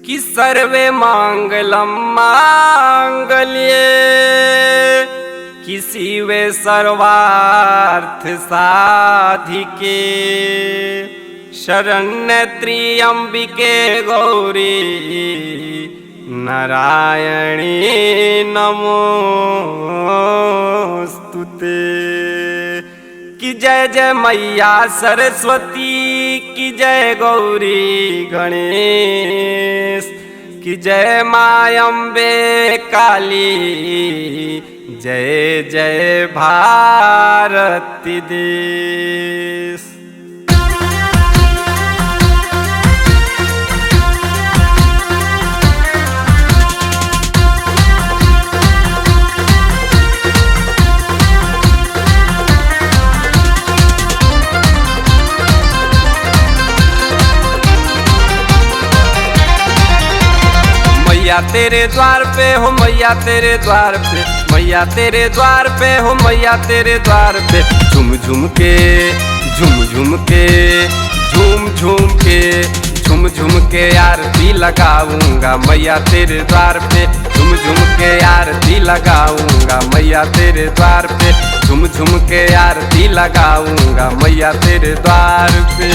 कि सर्वे मांगलम मांगल्ये कि शिवे सर्वार्थ साधिके शरण्य त्र्यंबिके गौरी नारायणी नमोस्तुते। कि जय जय मैया सरस्वती कि जय गौरी गणेश कि जय माँ अम्बे काली जय जय भारत देश। मैया तेरे द्वार पे हो मैया तेरे द्वार पे मैया तेरे द्वार पे हो मैया तेरे द्वार पे झूम झूम के झूम झूम के झूम झूम के झूम झूम के आरती लगाऊंगा मैया तेरे द्वार पे झूम झूम के आरती लगाऊंगा मैया तेरे द्वार पे झूम झूम के आरती लगाऊंगा मैया तेरे द्वार पे।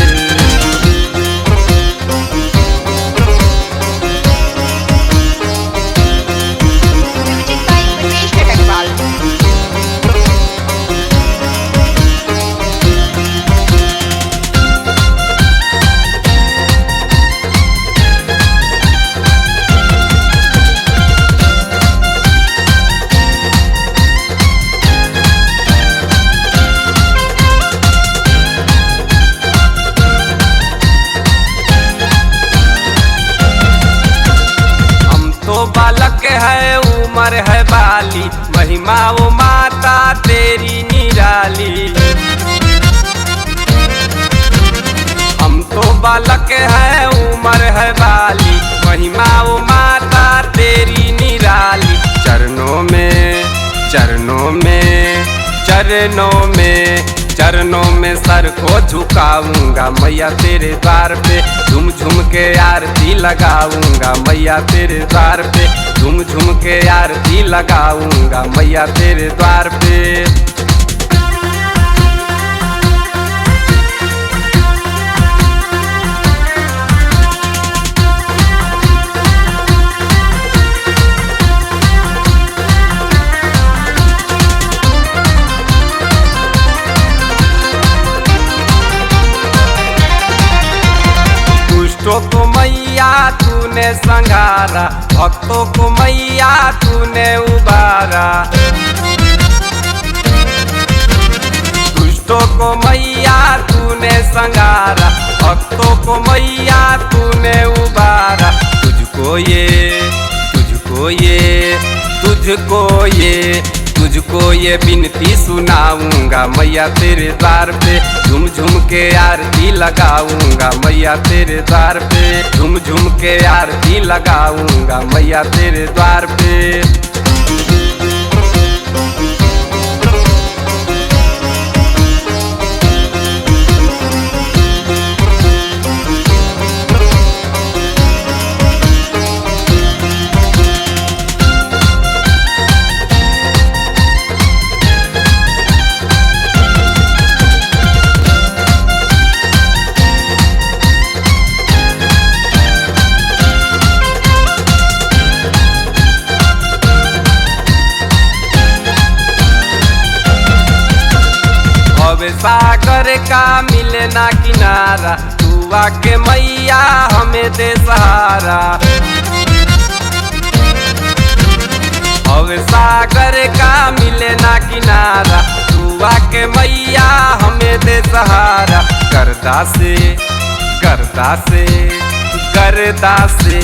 बालक है उम्र है बाली महिमा वो माता तेरी निराली। हम तो बालक है उम्र है बाली महिमा वो माता तेरी निराली। चरणों में चरणों में चरणों में चरणों में सर को झुकाऊंगा मैया तेरे द्वार पे झूम झूम के आरती लगाऊंगा मैया तेरे द्वार पे झूम झूम के आरती लगाऊंगा मैया तेरे द्वार पे। दुष्टों को मैया तूने संघारा भक्तों को मैया तूने उबारा। दुष्टों को मैया तूने संघारा भक्तों को मैया तूने उबारा। तुझको ये तुझको ये तुझको ये तुझको ये बिनती सुनाऊंगा मैया तेरे द्वार पे झूम झूम के आरती लगाऊंगा मैया तेरे द्वार पे झूम झूम के आरती लगाऊंगा मैया तेरे द्वार पे। सागर का मिले ना किनारा तू आके मैया हमें दे सहारा। अब सागर का मिले ना किनारा तू आके मैया हमें दे सहारा। करदा से करदा से करदा से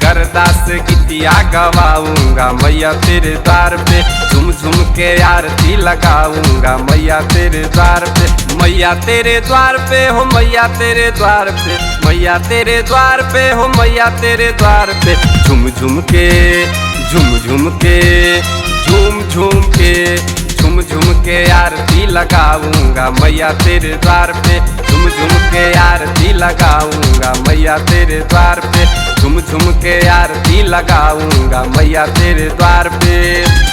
करदा से गीतिया गवाऊंगा मैया तेरे द्वार पे झूम झूम के आरती लगाऊंगा मैया तेरे द्वार पे मैया तेरे द्वार पे हो मैया तेरे द्वार पे मैया तेरे द्वार पे हो मैया तेरे द्वार पे झूम झूम के झूम झूम के झूम झूम के झूम झुम झुम के आरती लगाऊंगा मैया तेरे द्वार पे, झुम झुम के आरती लगाऊंगा मैया तेरे द्वार पे, झुम झुम के आरती लगाऊंगा मैया तेरे द्वार पे।